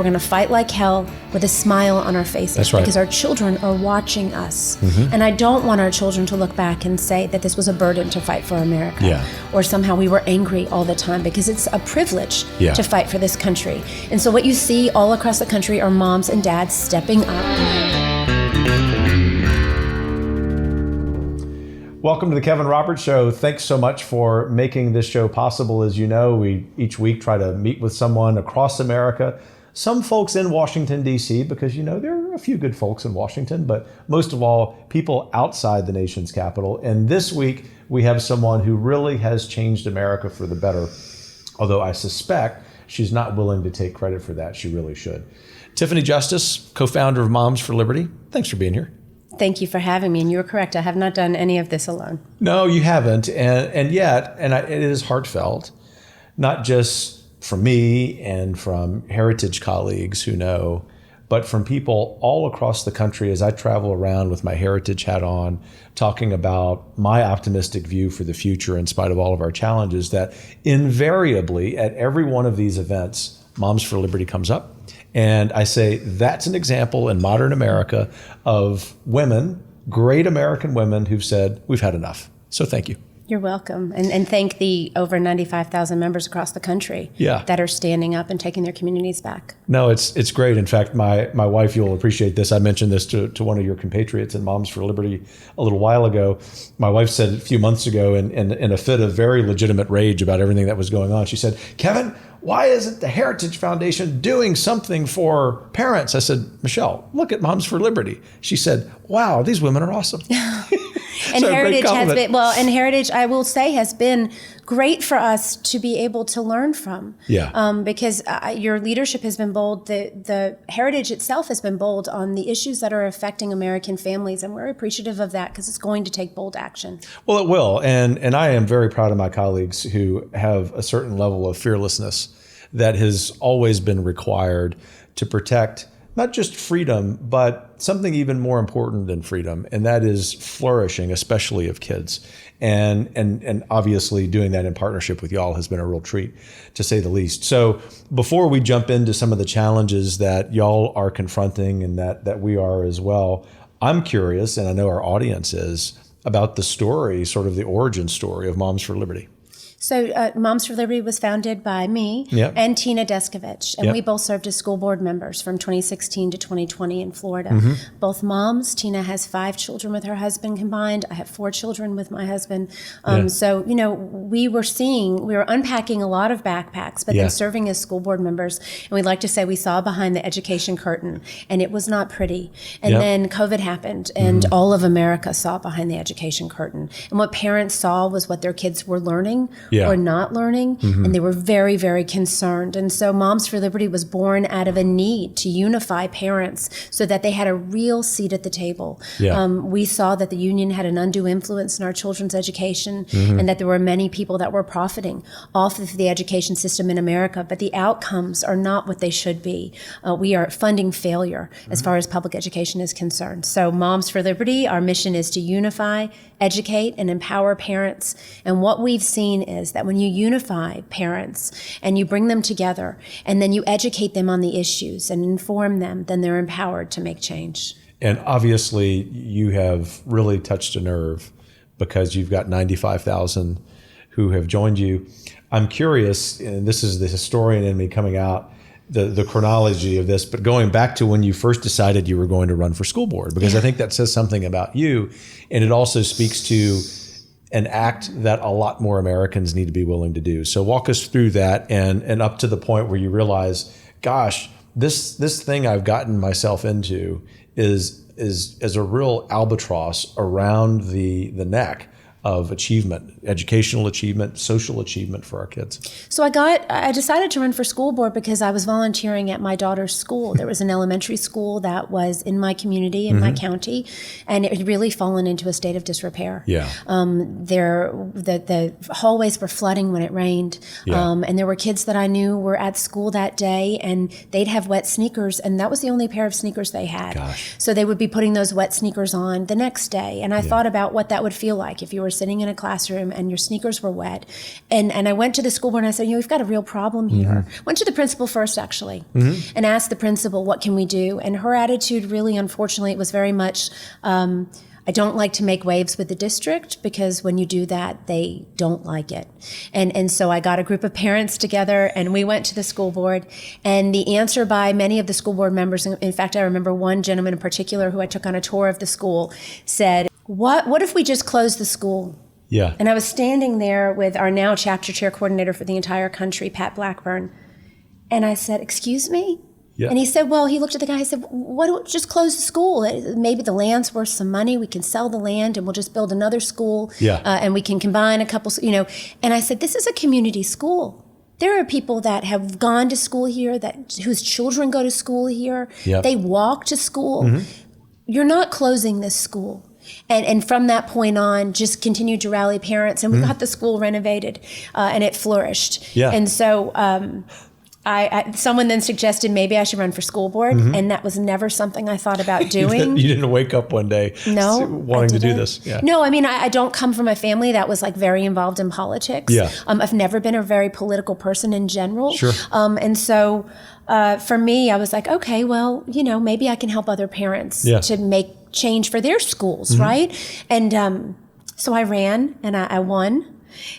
We're going to fight like hell with a smile on our faces. That's right. Because our children are watching us. Mm-hmm. And I don't want our children to look back and say that this was a burden to fight for America. Or somehow we were angry all the time, because it's a privilege to fight for this country. And so what you see all across the country are moms and dads stepping up. Welcome to the Kevin Roberts Show. Thanks so much for making this show possible. As you know, we each week try to meet with someone across America. Some folks in Washington, D.C., because, you know, there are a few good folks in Washington, but most of all, people outside the nation's capital. And this week, we have someone who really has changed America for the better, although I suspect she's not willing to take credit for that. She really should. Tiffany Justice, co-founder of Moms for Liberty. Thanks for being here. Thank you for having me. And you're correct. I have not done any of this alone. No, you haven't. And yet, it is heartfelt, not just from me and from heritage colleagues who know, but from people all across the country as I travel around with my heritage hat on, talking about my optimistic view for the future in spite of all of our challenges, that invariably at every one of these events, Moms for Liberty comes up. And I say that's an example in modern America of women, great American women, who've said, we've had enough. So thank you. You're welcome. And thank the over 95,000 members across the country that are standing up and taking their communities back. No, it's great. In fact, my wife, you'll appreciate this. I mentioned this to one of your compatriots in Moms for Liberty a little while ago. My wife said a few months ago in a fit of very legitimate rage about everything that was going on, she said, Kevin, why isn't the Heritage Foundation doing something for parents? I said, Michelle, look at Moms for Liberty. She said, wow, these women are awesome. And so Heritage has been, and Heritage, I will say, has been great for us to be able to learn from. Because your leadership has been bold. The Heritage itself has been bold on the issues that are affecting American families. And we're appreciative of that because it's going to take bold action. Well, it will. And I am very proud of my colleagues who have a certain level of fearlessness that has always been required to protect not just freedom, but something even more important than freedom, and that is flourishing, especially of kids. And obviously doing that in partnership with y'all has been a real treat, to say the least. So before we jump into some of the challenges that y'all are confronting and that we are as well, I'm curious, and I know our audience is, about the story, sort of the origin story of Moms for Liberty. So Moms for Liberty was founded by me and Tina Deskovich, and we both served as school board members from 2016 to 2020 in Florida. Both moms. Tina has 5 children with her husband combined. I have 4 children with my husband. So, you know, we were unpacking a lot of backpacks, but then serving as school board members. And we'd like to say we saw behind the education curtain, and it was not pretty. And then COVID happened, and all of America saw behind the education curtain. And what parents saw was what their kids were learning or not learning, and they were very, very concerned. And so Moms for Liberty was born out of a need to unify parents so that they had a real seat at the table. We saw that the union had an undue influence in our children's education, and that there were many people that were profiting off of the education system in America, but the outcomes are not what they should be. We are funding failure as far as public education is concerned. So Moms for Liberty, our mission is to unify, educate, and empower parents. And what we've seen is that when you unify parents and you bring them together and then you educate them on the issues and inform them, then they're empowered to make change. And obviously you have really touched a nerve because you've got 95,000 who have joined you. I'm curious, and this is the historian in me coming out, the chronology of this, but going back to when you first decided you were going to run for school board, because I think that says something about you, and it also speaks to an act that a lot more Americans need to be willing to do. So walk us through that and up to the point where you realize, gosh, this thing I've gotten myself into is a real albatross around the neck of achievement, educational achievement, social achievement for our kids. So I decided to run for school board because I was volunteering at my daughter's school. There was an elementary school that was in my community, in my county, and it had really fallen into a state of disrepair. The hallways were flooding when it rained, and there were kids that I knew were at school that day, and they'd have wet sneakers, and that was the only pair of sneakers they had. So they would be putting those wet sneakers on the next day, and I thought about what that would feel like if you were were sitting in a classroom and your sneakers were wet. And I went to the school board and I said, we've got a real problem here. Went to the principal first, actually, and asked the principal, what can we do? And her attitude really, unfortunately, it was very much, I don't like to make waves with the district because when you do that, they don't like it. And so I got a group of parents together and we went to the school board, and the answer by many of the school board members, in fact, I remember one gentleman in particular who I took on a tour of the school, said, what if we just close the school? Yeah. And I was standing there with our now chapter chair coordinator for the entire country, Pat Blackburn. And I said, excuse me? Yeah. And he said, well, he looked at the guy and said, just close the school. Maybe the land's worth some money. We can sell the land and we'll just build another school. Yeah. And we can combine a couple, And I said, this is a community school. There are people that have gone to school here, whose children go to school here. Yep. They walk to school. You're not closing this school. And from that point on, just continued to rally parents. And we got the school renovated and it flourished. Yeah. And so someone then suggested maybe I should run for school board, and that was never something I thought about doing. You didn't wake up one day wanting to do this. Yeah. No, I mean, I don't come from a family that was like very involved in politics. Yeah. I've never been a very political person in general. Sure. And so for me, I was like, okay, well, maybe I can help other parents to make change for their schools, right? And so I ran and I won.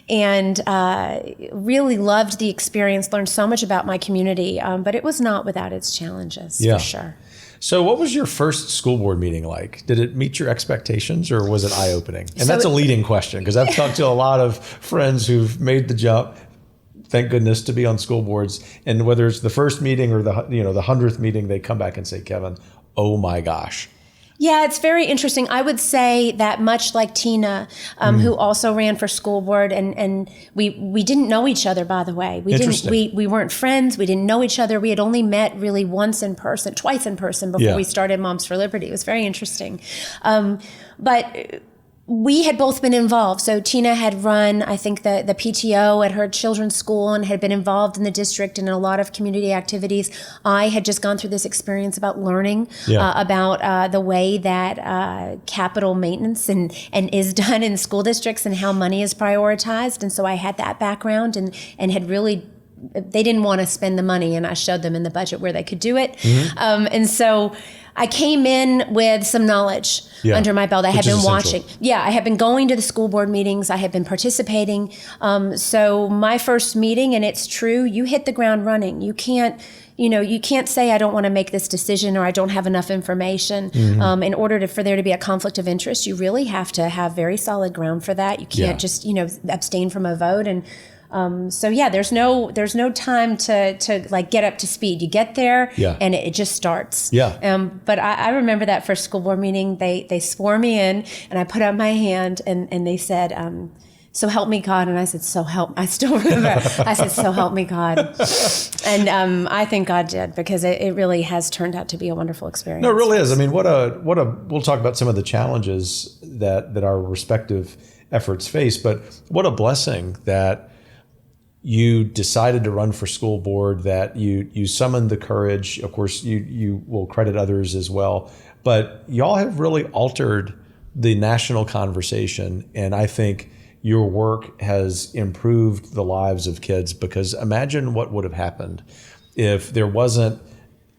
And really loved the experience, learned so much about my community, but it was not without its challenges, for sure. So what was your first school board meeting like? Did it meet your expectations or was it eye-opening? And that's a leading question because I've talked to a lot of friends who've made the jump, thank goodness, to be on school boards. And whether it's the first meeting or the 100th meeting, they come back and say, Kevin, oh my gosh. Yeah, it's very interesting. I would say that much like Tina, who also ran for school board, and we didn't know each other, by the way. We weren't friends. We didn't know each other. We had only met really twice in person before we started Moms for Liberty. It was very interesting. But we had both been involved. So Tina had run, I think, the PTO at her children's school and had been involved in the district and in a lot of community activities. I had just gone through this experience about learning about the way that capital maintenance and is done in school districts and how money is prioritized. And so I had that background and had really, they didn't want to spend the money, and I showed them in the budget where they could do it. And so I came in with some knowledge under my belt. I had been watching. Yeah, I had been going to the school board meetings. I had been participating. So my first meeting, and it's true, you hit the ground running. You can't say I don't want to make this decision or I don't have enough information. In order for there to be a conflict of interest, you really have to have very solid ground for that. You can't just abstain from a vote. And there's no time to like get up to speed. You get there and it just starts. But I remember that first school board meeting, they swore me in and I put up my hand and they said, so help me God. And I said, I still remember. I said, so help me God. And I think God did, because it really has turned out to be a wonderful experience. No, it really is. I mean, we'll talk about some of the challenges that our respective efforts face, but what a blessing that you decided to run for school board, that you summoned the courage. Of course, you will credit others as well, but y'all have really altered the national conversation. And I think your work has improved the lives of kids, because imagine what would have happened if there wasn't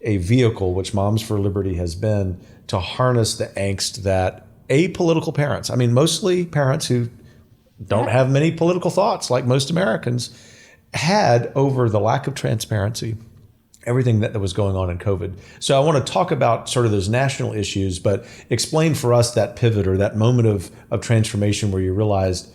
a vehicle, which Moms for Liberty has been, to harness the angst that apolitical parents, I mean, mostly parents who don't have many political thoughts like most Americans, had over the lack of transparency, everything that was going on in COVID. So I want to talk about sort of those national issues, but explain for us that pivot or that moment of transformation where you realized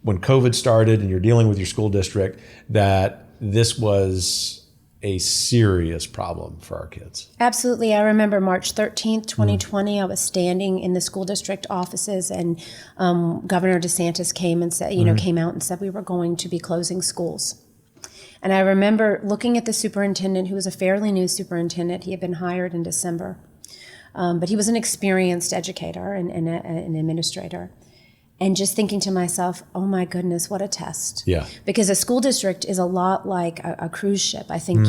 when COVID started and you're dealing with your school district that this was a serious problem for our kids. Absolutely. I remember March 13th, 2020, I was standing in the school district offices and Governor DeSantis came and said, came out and said we were going to be closing schools. And I remember looking at the superintendent, who was a fairly new superintendent. He had been hired in December, but he was an experienced educator and an administrator. and just thinking to myself, oh my goodness, what a test. Yeah. Because a school district is a lot like a cruise ship. I think,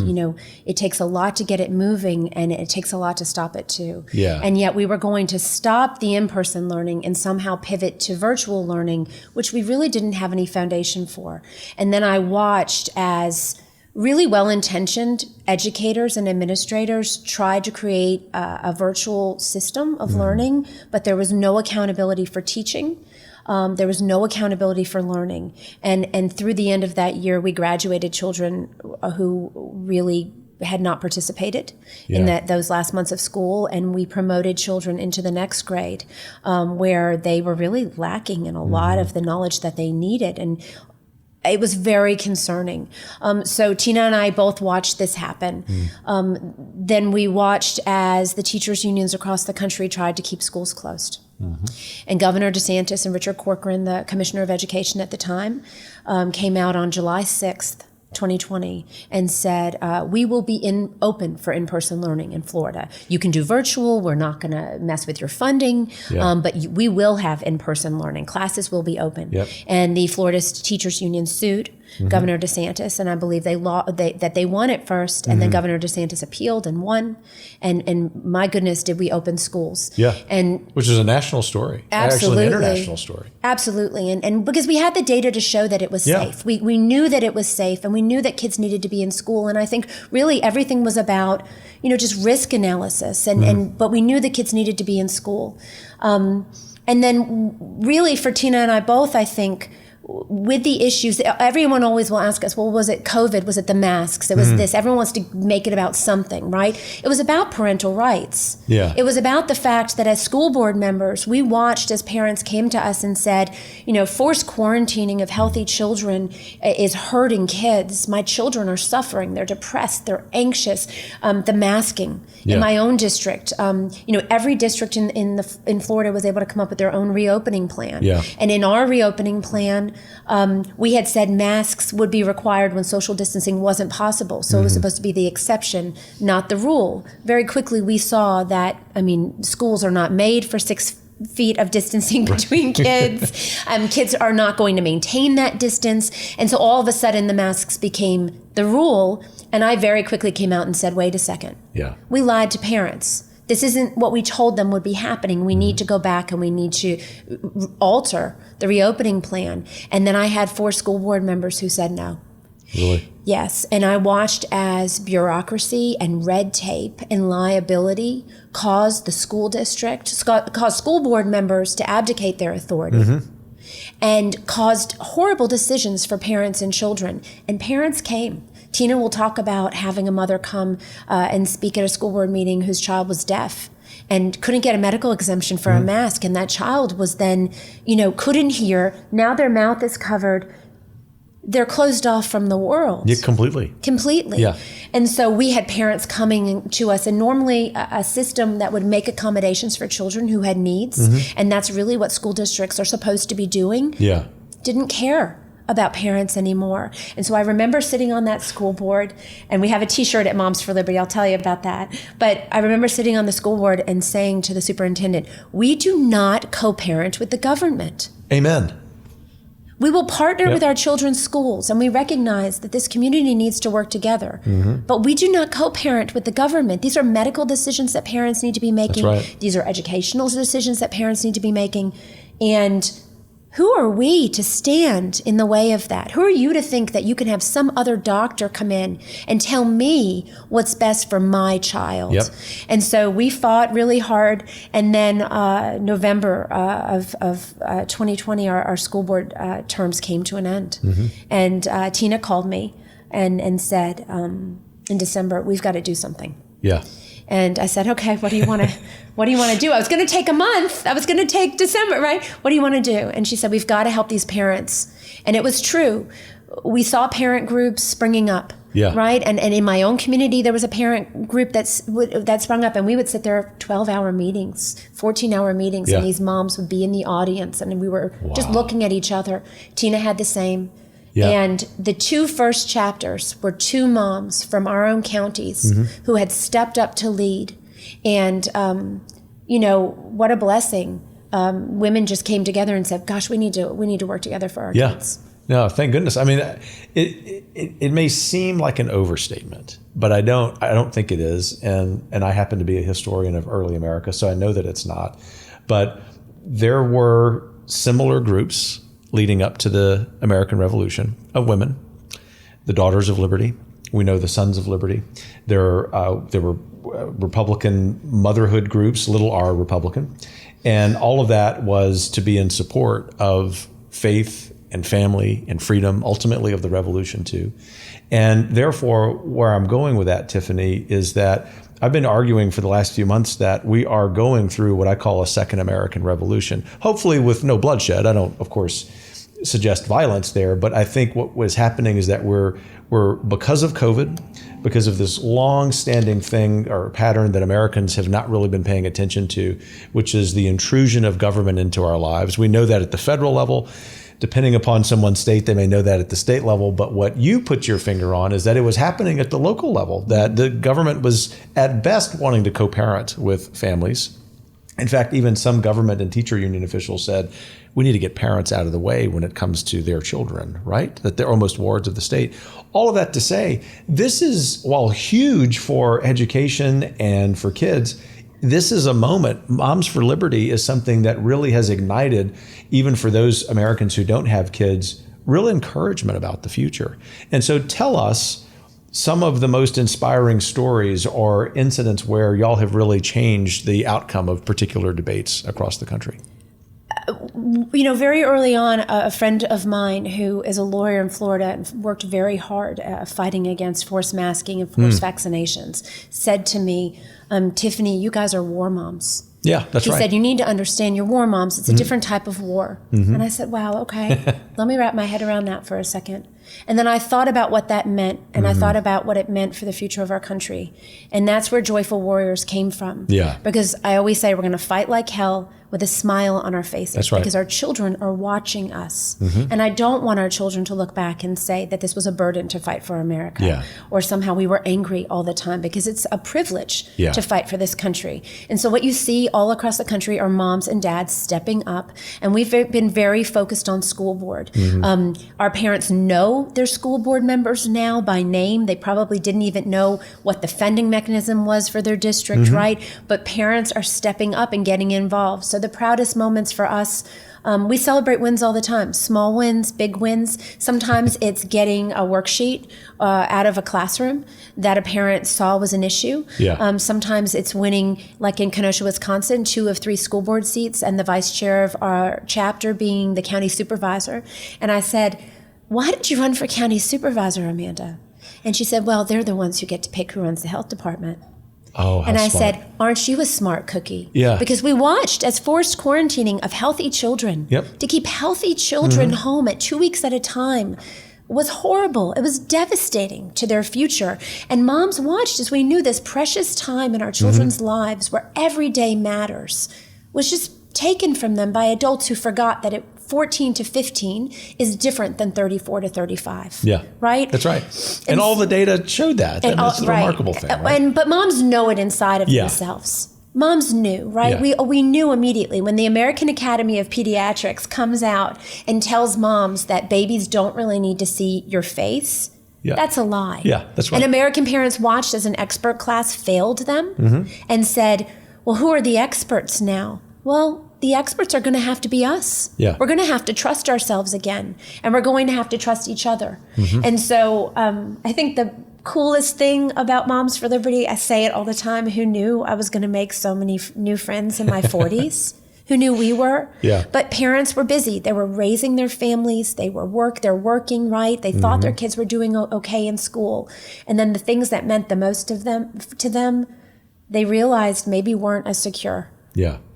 it takes a lot to get it moving, and it takes a lot to stop it too. Yeah. And yet we were going to stop the in-person learning and somehow pivot to virtual learning, which we really didn't have any foundation for. And then I watched as really well-intentioned educators and administrators tried to create a virtual system of learning, but there was no accountability for teaching. There was no accountability for learning. And through the end of that year, we graduated children who really had not participated in those last months of school, and we promoted children into the next grade where they were really lacking in a lot of the knowledge that they needed. And it was very concerning. So Tina and I both watched this happen. Then we watched as the teachers' unions across the country tried to keep schools closed. And Governor DeSantis and Richard Corcoran, the Commissioner of Education at the time, came out on July 6th, 2020, and said, we will be open for in-person learning in Florida. You can do virtual. We're not going to mess with your funding, but we will have in-person learning. Classes will be open. And the Florida Teachers Union sued Governor DeSantis, and I believe they won it first, and then Governor DeSantis appealed and won. And my goodness, did we open schools? And which is a national story. Absolutely. Actually, an international story. Absolutely. And because we had the data to show that it was safe. We knew that it was safe, and we knew that kids needed to be in school. And I think really everything was about, just risk analysis. But we knew the kids needed to be in school. And then really for Tina and I both, I think, with the issues, everyone always will ask us, well, was it COVID? Was it the masks? It was this. Everyone wants to make it about something, right? It was about parental rights. It was about the fact that as school board members, we watched as parents came to us and said, forced quarantining of healthy children is hurting kids. My children are suffering. They're depressed. They're anxious. The masking in my own district, every district in Florida was able to come up with their own reopening plan. And in our reopening plan, we had said masks would be required when social distancing wasn't possible. So it was supposed to be the exception, not the rule. Very quickly, we saw that, schools are not made for 6 feet of distancing between kids. Kids are not going to maintain that distance. And so all of a sudden, the masks became the rule. And I very quickly came out and said, wait a second. We lied to parents. This isn't what we told them would be happening. We need to go back and we need to alter the reopening plan. And then I had 4 school board members who said no. Really? Yes. And I watched as bureaucracy and red tape and liability caused the school district, caused school board members to abdicate their authority. And caused horrible decisions for parents and children. And parents came. Tina will talk about having a mother come and speak at a school board meeting whose child was deaf and couldn't get a medical exemption for a mask. And that child was then, couldn't hear. Now their mouth is covered. They're closed off from the world. Completely. And so we had parents coming to us, and normally a system that would make accommodations for children who had needs, and that's really what school districts are supposed to be doing, didn't care about parents anymore. And so I remember sitting on that school board, and we have a t-shirt at Moms for Liberty, I'll tell you about that. But I remember sitting on the school board and saying to the superintendent, we do not co-parent with the government. Amen. We will partner with our children's schools, and we recognize that this community needs to work together. But we do not co-parent with the government. These are medical decisions that parents need to be making. That's right. These are educational decisions that parents need to be making. And who are we to stand in the way of that? Who are you to think that you can have some other doctor come in and tell me what's best for my child? And so we fought really hard. And then November of 2020, our school board terms came to an end. And Tina called me and said, in December, we've got to do something. And I said, okay, what do you want to do? I was going to take a month. I was going to take December, right? What do you want to do? And she said, we've got to help these parents. And it was true. We saw parent groups springing up, right? And in my own community, there was a parent group that sprung up, and we would sit there 12-hour meetings, 14-hour meetings, and these moms would be in the audience, and we were just looking at each other. Tina had the same. And the 2 first chapters were 2 moms from our own counties who had stepped up to lead. And, what a blessing women just came together and said, gosh, we need to work together for our kids. No, thank goodness. I mean, it may seem like an overstatement, but I don't think it is. And I happen to be a historian of early America, so I know that it's not. But there were similar groups leading up to the American Revolution of women, the Daughters of Liberty. We know the Sons of Liberty. There were Republican motherhood groups, little r Republican. And all of that was to be in support of faith and family and freedom, ultimately of the revolution too. And therefore, where I'm going with that, Tiffany, is that I've been arguing for the last few months that we are going through what I call a second American Revolution, hopefully with no bloodshed. I don't, of course, suggest violence there, but I think what was happening is that we're because of COVID, because of this long-standing thing or pattern that Americans have not really been paying attention to, which is the intrusion of government into our lives. We know that at the federal level. Depending upon someone's state, they may know that at the state level. But what you put your finger on is that it was happening at the local level, that the government was at best wanting to co-parent with families. In fact, even some government and teacher union officials said, we need to get parents out of the way when it comes to their children, right? That they're almost wards of the state. All of that to say, this is, while huge for education and for kids, this is a moment. Moms for Liberty is something that really has ignited, even for those Americans who don't have kids, real encouragement about the future. And so tell us some of the most inspiring stories or incidents where y'all have really changed the outcome of particular debates across the country. Very early on, a friend of mine who is a lawyer in Florida and worked very hard fighting against forced masking and forced vaccinations said to me, Tiffany, you guys are war moms. Yeah, that's right. He said, you need to understand you're war moms. It's a different type of war. And I said, wow, okay. Let me wrap my head around that for a second. And then I thought about what that meant, and I thought about what it meant for the future of our country. And that's where Joyful Warriors came from. Yeah. Because I always say we're going to fight like hell with a smile on our faces. That's right. Because our children are watching us. And I don't want our children to look back and say that this was a burden to fight for America. Or somehow we were angry all the time, because it's a privilege to fight for this country. And so what you see all across the country are moms and dads stepping up. And we've been very focused on school board. Our parents know their school board members now by name. They probably didn't even know what the funding mechanism was for their district, right? But parents are stepping up and getting involved. So the proudest moments for us, we celebrate wins all the time. Small wins, big wins. Sometimes it's getting a worksheet out of a classroom that a parent saw was an issue. Sometimes it's winning, like in Kenosha, Wisconsin, 2 of 3 school board seats, and the vice chair of our chapter being the county supervisor. And I said, why did you run for county supervisor, Amanda? And she said, well, they're the ones who get to pick who runs the health department. Oh, how and I smart. said, aren't you a smart cookie? Yeah. Because we watched as forced quarantining of healthy children to keep healthy children home at 2 weeks at a time was horrible. It was devastating to their future. And moms watched as we knew this precious time in our children's lives where every day matters was just taken from them by adults who forgot that 14 to 15 is different than 34 to 35. Yeah. Right? That's right. And all the data showed that. And that's a remarkable thing. Right? But moms know it inside of themselves. Moms knew, right? We knew immediately when the American Academy of Pediatrics comes out and tells moms that babies don't really need to see your face. That's a lie. Yeah, that's right. And American parents watched as an expert class failed them and said, well, who are the experts now? Well, the experts are going to have to be us. We're going to have to trust ourselves again, and we're going to have to trust each other. And so I think the coolest thing about Moms for Liberty, I say it all the time, who knew I was going to make so many new friends in my 40s? Who knew we were? But parents were busy. They were raising their families. They're working, right? They thought their kids were doing okay in school. And then the things that meant the most to them, they realized maybe weren't as secure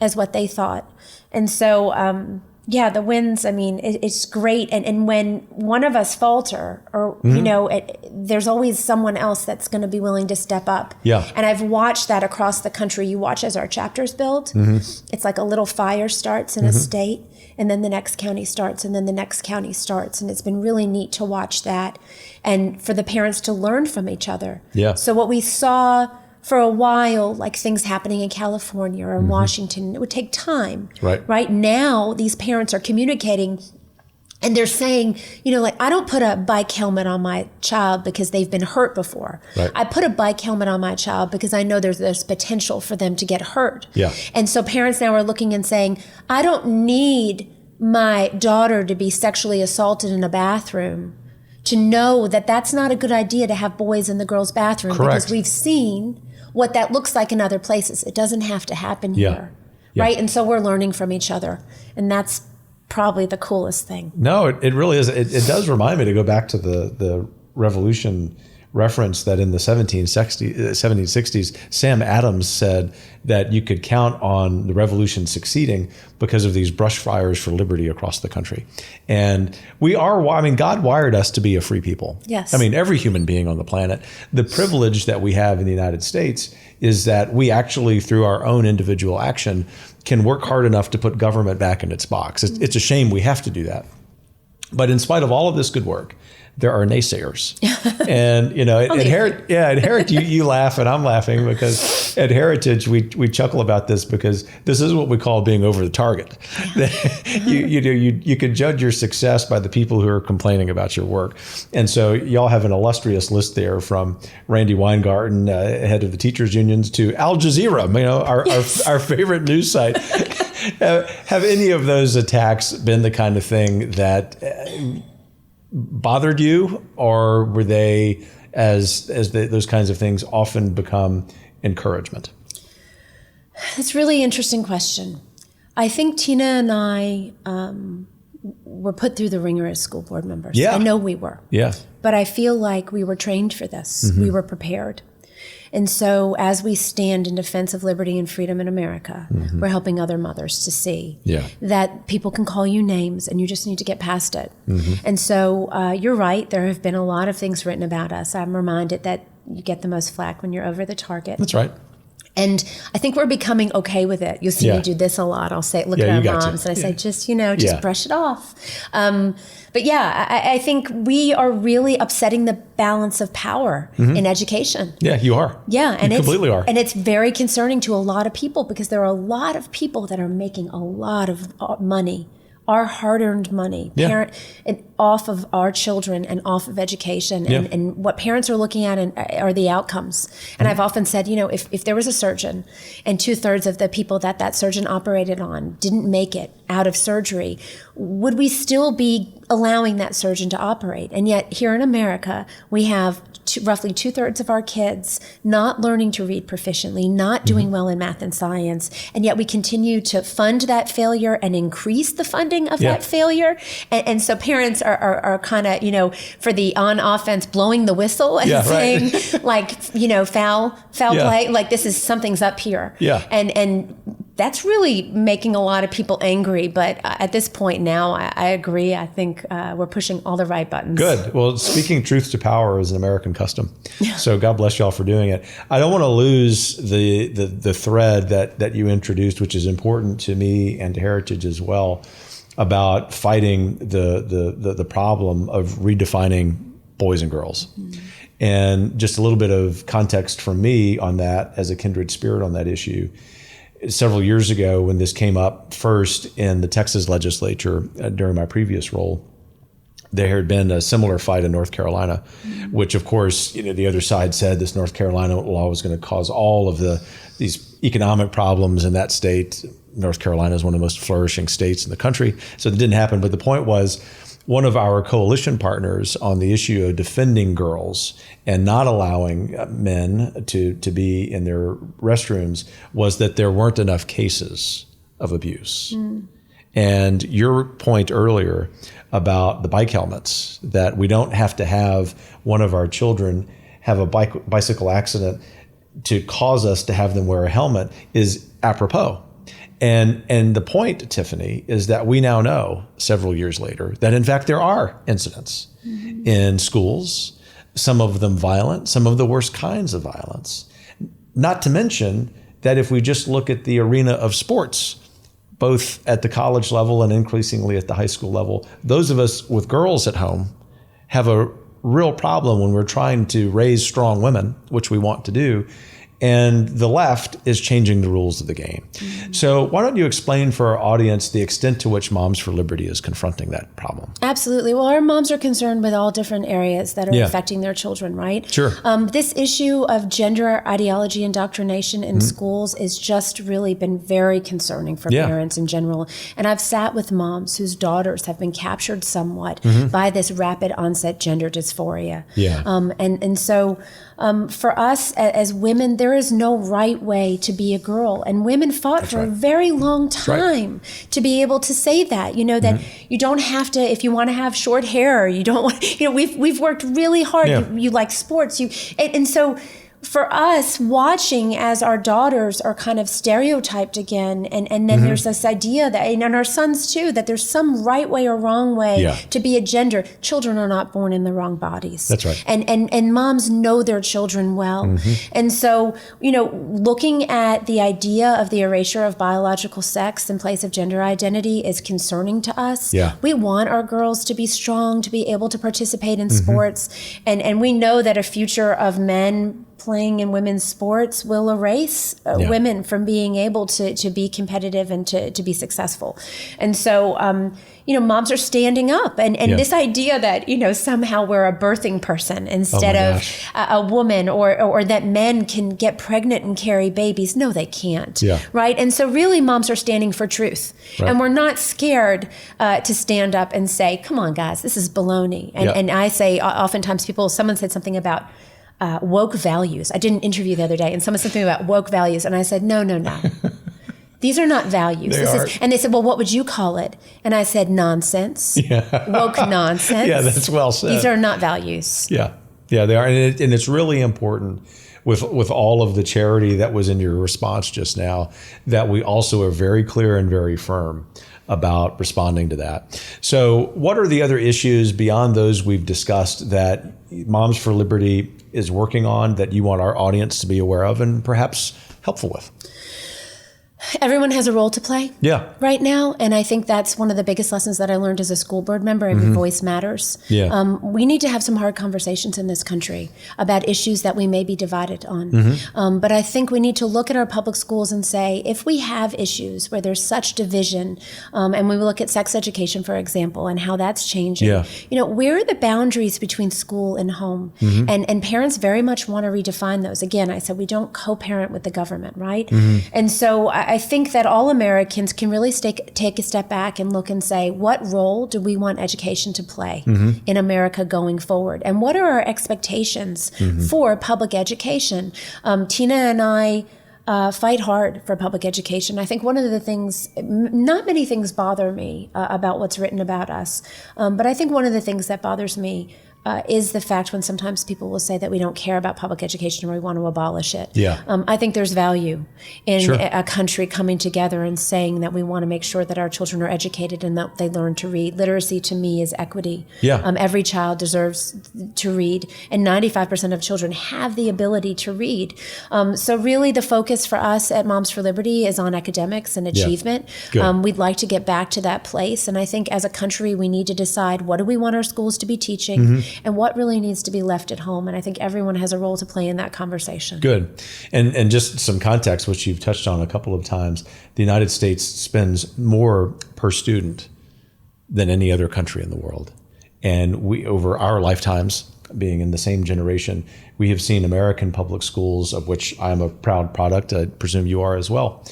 as what they thought. And so, the wins, I mean, it's great. And when one of us falter, or, there's always someone else that's going to be willing to step up. And I've watched that across the country. You watch as our chapters build. It's like a little fire starts in a state, and then the next county starts, and then the next county starts. And it's been really neat to watch that and for the parents to learn from each other. So what we saw for a while, like things happening in California or in Washington, it would take time. Right now, these parents are communicating and they're saying, like, I don't put a bike helmet on my child because they've been hurt before. I put a bike helmet on my child because I know there's potential for them to get hurt. And so parents now are looking and saying, I don't need my daughter to be sexually assaulted in a bathroom to know that that's not a good idea to have boys in the girls' bathroom. Because we've seen what that looks like in other places. It doesn't have to happen here. Right? And so we're learning from each other. And that's probably the coolest thing. No, it really is. It does remind me to go back to the revolution reference that in the 1760s, Sam Adams said that you could count on the revolution succeeding because of these brush fires for liberty across the country. And God wired us to be a free people. Yes. I mean, every human being on the planet. The privilege that we have in the United States is that we actually, through our own individual action, can work hard enough to put government back in its box. It's a shame we have to do that. But in spite of all of this good work, there are naysayers. And, at Heritage, you laugh and I'm laughing because at Heritage, we chuckle about this because this is what we call being over the target. You can judge your success by the people who are complaining about your work. And so y'all have an illustrious list there from Randy Weingarten, head of the teachers unions, to Al Jazeera, our favorite news site. Have any of those attacks been the kind of thing that bothered you, or were they, those kinds of things often become encouragement? That's a really interesting question. I think Tina and I were put through the ringer as school board members. Yeah. I know we were. Yeah. But I feel like we were trained for this. We were prepared. And so as we stand in defense of liberty and freedom in America, we're helping other mothers to see that people can call you names and you just need to get past it. And so you're right. There have been a lot of things written about us. I'm reminded that you get the most flack when you're over the target. That's right. And I think we're becoming okay with it. You'll see me do this a lot. I'll say, look at our moms. And I say, just brush it off. But I think we are really upsetting the balance of power in education. Yeah, you are. Yeah. And you completely are. And it's very concerning to a lot of people because there are a lot of people that are making a lot of money, our hard-earned money, off of our children and off of education. And what parents are looking at are the outcomes. And I've often said, if there was a surgeon and 2/3 of the people that surgeon operated on didn't make it out of surgery, would we still be allowing that surgeon to operate? And yet here in America, we have roughly 2/3 of our kids not learning to read proficiently, not doing well in math and science, and yet we continue to fund that failure and increase the funding of that failure. And so parents are kind of, for the on offense, blowing the whistle and saying, foul play, like something's up here. And that's really making a lot of people angry. But at this point now, I agree. I think we're pushing all the right buttons. Good. Well, speaking truth to power is an American custom. So God bless y'all for doing it. I don't want to lose the thread that you introduced, which is important to me and to Heritage as well, about fighting the problem of redefining boys and girls. And just a little bit of context from me on that as a kindred spirit on that issue. Several years ago, when this came up first in the Texas legislature during my previous role, there had been a similar fight in North Carolina, which of course, the other side said this North Carolina law was going to cause all of these economic problems in that state. North Carolina is one of the most flourishing states in the country, so that didn't happen. But the point was, one of our coalition partners on the issue of defending girls and not allowing men to be in their restrooms was that there weren't enough cases of abuse. And your point earlier about the bike helmets, that we don't have to have one of our children have a bicycle accident to cause us to have them wear a helmet, is apropos. And the point, Tiffany, is that we now know several years later that in fact there are incidents in schools, some of them violent, some of the worst kinds of violence. Not to mention that if we just look at the arena of sports, both at the college level and increasingly at the high school level, those of us with girls at home have a real problem when we're trying to raise strong women, which we want to do, and the left is changing the rules of the game. So why don't you explain for our audience the extent to which Moms for Liberty is confronting that problem? Absolutely. Well, our moms are concerned with all different areas that are affecting their children, right? Sure. This issue of gender ideology indoctrination in schools is just really been very concerning for parents in general. And I've sat with moms whose daughters have been captured somewhat by this rapid onset gender dysphoria. And so for us as women, there is no right way to be a girl. And women fought for a very long time to be able to say that, you know, that you don't have to, if you want to have short hair, you don't want, you know, we've worked really hard. You like sports. And so for us, watching as our daughters are kind of stereotyped again, and then there's this idea that, and our sons too, that there's some right way or wrong way to be a gender. Children are not born in the wrong bodies. That's right. And moms know their children well. And so, you know, looking at the idea of the erasure of biological sex in place of gender identity is concerning to us. We want our girls to be strong, to be able to participate in sports. And we know that a future of men playing in women's sports will erase women from being able to be competitive and to be successful. And so, you know, moms are standing up. And this idea that, you know, somehow we're a birthing person instead of a woman, or that men can get pregnant and carry babies. No, they can't. Right? And so really moms are standing for truth. And we're not scared to stand up and say, come on, guys, this is baloney. And I say, oftentimes someone said something about woke values. I did an interview the other day, and someone said something about woke values, and I said, no. These are not values. And they said, well, what would you call it? And I said, nonsense. Woke nonsense. That's well said. These are not values. They are. And it's really important with all of the charity that was in your response just now, that we also are very clear and very firm about responding to that. So what are the other issues beyond those we've discussed that Moms for Liberty is working on that you want our audience to be aware of and perhaps helpful with? Everyone has a role to play right now. And I think that's one of the biggest lessons that I learned as a school board member. Every voice matters. We need to have some hard conversations in this country about issues that we may be divided on. But I think we need to look at our public schools and say, if we have issues where there's such division, and we look at sex education, for example, and how that's changing, you know, where are the boundaries between school and home? And parents very much want to redefine those. Again, I said, we don't co-parent with the government, right? And so I think that all Americans can really take a step back and look and say, what role do we want education to play in America going forward? And what are our expectations for public education? Tina and I fight hard for public education. I think one of the things, not many things bother me about what's written about us, but I think one of the things that bothers me is the fact when sometimes people will say that we don't care about public education or we want to abolish it. I think there's value in a country coming together and saying that we want to make sure that our children are educated and that they learn to read. Literacy to me is equity. Every child deserves to read, and 95% of children have the ability to read. So really the focus for us at Moms for Liberty is on academics and achievement. We'd like to get back to that place. And I think as a country, we need to decide, what do we want our schools to be teaching? And what really needs to be left at home. And I think everyone has a role to play in that conversation. Good. And just some context, which you've touched on a couple of times, the United States spends more per student than any other country in the world. And we, over our lifetimes, being in the same generation, we have seen American public schools, of which I am a proud product, I presume you are as well,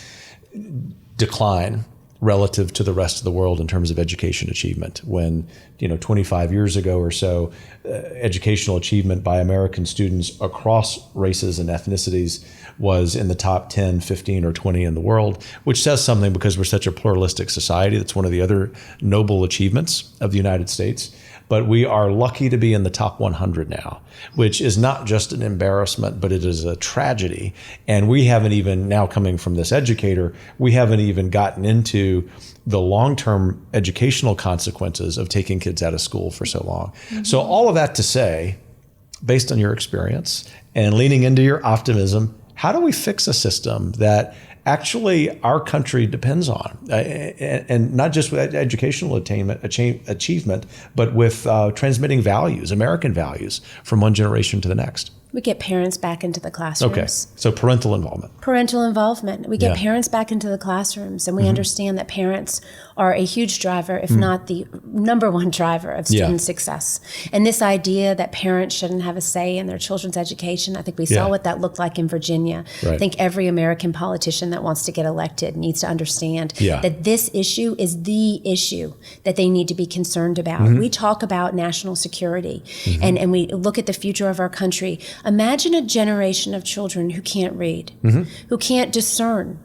decline relative to the rest of the world in terms of education achievement. When, 25 years ago or so, educational achievement by American students across races and ethnicities was in the top 10, 15, or 20 in the world, which says something because we're such a pluralistic society. That's one of the other noble achievements of the United States. But we are lucky to be in the top 100 now, which is not just an embarrassment, but it is a tragedy. And we haven't even, now coming from this educator, we haven't even gotten into the long-term educational consequences of taking kids out of school for so long. So all of that to say, based on your experience and leaning into your optimism, how do we fix a system that actually our country depends on, and not just with educational achievement, but with transmitting values, American values, from one generation to the next? We get parents back into the classrooms. Okay, so parental involvement. Parental involvement. We get parents back into the classrooms, and we understand that parents are a huge driver, if not the number one driver of student success. And this idea that parents shouldn't have a say in their children's education, I think we saw what that looked like in Virginia. Right. I think every American politician that wants to get elected needs to understand that this issue is the issue that they need to be concerned about. We talk about national security, and we look at the future of our country. Imagine a generation of children who can't read, who can't discern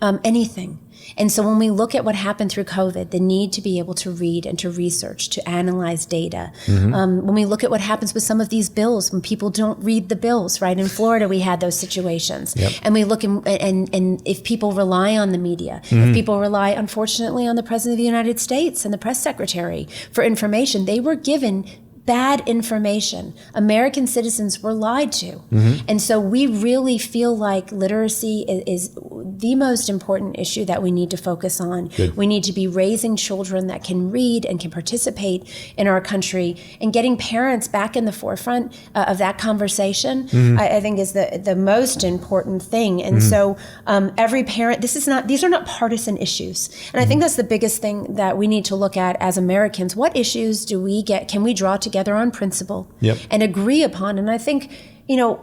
anything. And so when we look at what happened through COVID, the need to be able to read and to research, to analyze data, when we look at what happens with some of these bills, when people don't read the bills, right? In Florida, we had those situations. And we look and if people rely on the media, if people rely, unfortunately, on the President of the United States and the press secretary for information, they were given bad information. American citizens were lied to. And so we really feel like literacy is the most important issue that we need to focus on. Good. We need to be raising children that can read and can participate in our country, and getting parents back in the forefront of that conversation, I think is the most important thing. And so every parent, these are not partisan issues. And I think that's the biggest thing that we need to look at as Americans. What issues can we draw together on principle and agree upon? And I think,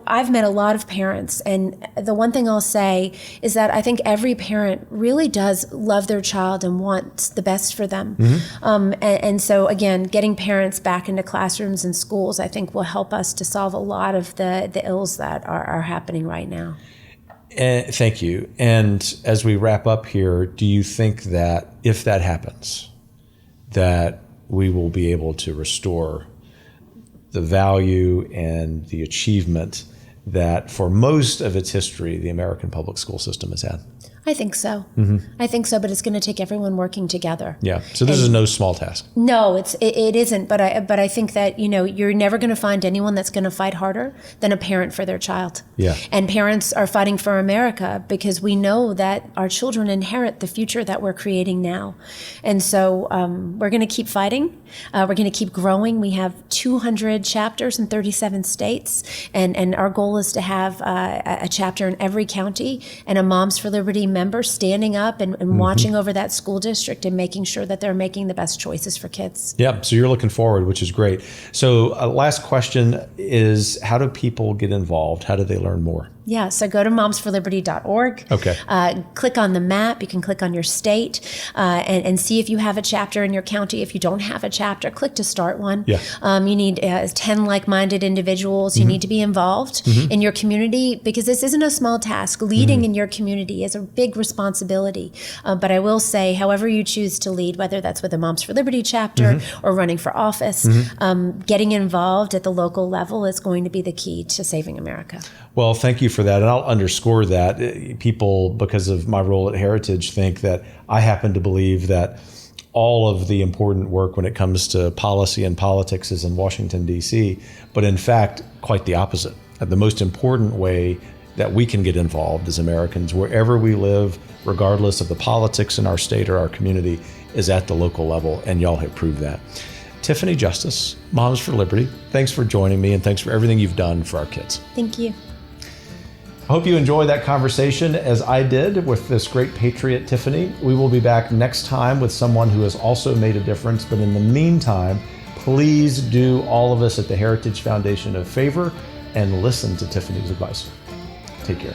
I've met a lot of parents, and the one thing I'll say is that I think every parent really does love their child and wants the best for them. And so, again, getting parents back into classrooms and schools, I think, will help us to solve a lot of the ills that are happening right now. Thank you. And as we wrap up here, do you think that if that happens, that we will be able to restore the value and the achievement that for most of its history, the American public school system has had? I think so. I think so, but it's going to take everyone working together. Yeah. So this is no small task. No, it isn't. But I think that you're never going to find anyone that's going to fight harder than a parent for their child. Yeah. And parents are fighting for America because we know that our children inherit the future that we're creating now. And so we're going to keep fighting. We're going to keep growing. We have 200 chapters in 37 states, and our goal is to have a chapter in every county, and a Moms for Liberty member standing up and watching over that school district and making sure that they're making the best choices for kids. Yeah, so you're looking forward, which is great. So last question is, how do people get involved? How do they learn more? Yeah, so go to momsforliberty.org. Okay. Click on the map. You can click on your state and see if you have a chapter in your county. If you don't have a chapter, click to start one. Yeah. You need 10 like-minded individuals. You need to be involved in your community, because this isn't a small task. Leading in your community is a big responsibility. But I will say, however you choose to lead, whether that's with a Moms for Liberty chapter or running for office, getting involved at the local level is going to be the key to saving America. Well, thank you for that. And I'll underscore that. People, because of my role at Heritage, think that I happen to believe that all of the important work when it comes to policy and politics is in Washington, D.C., but in fact, quite the opposite. The most important way that we can get involved as Americans, wherever we live, regardless of the politics in our state or our community, is at the local level, and y'all have proved that. Tiffany Justice, Moms for Liberty, thanks for joining me, and thanks for everything you've done for our kids. Thank you. I hope you enjoyed that conversation as I did with this great patriot, Tiffany. We will be back next time with someone who has also made a difference. But in the meantime, please do all of us at the Heritage Foundation a favor and listen to Tiffany's advice. Take care.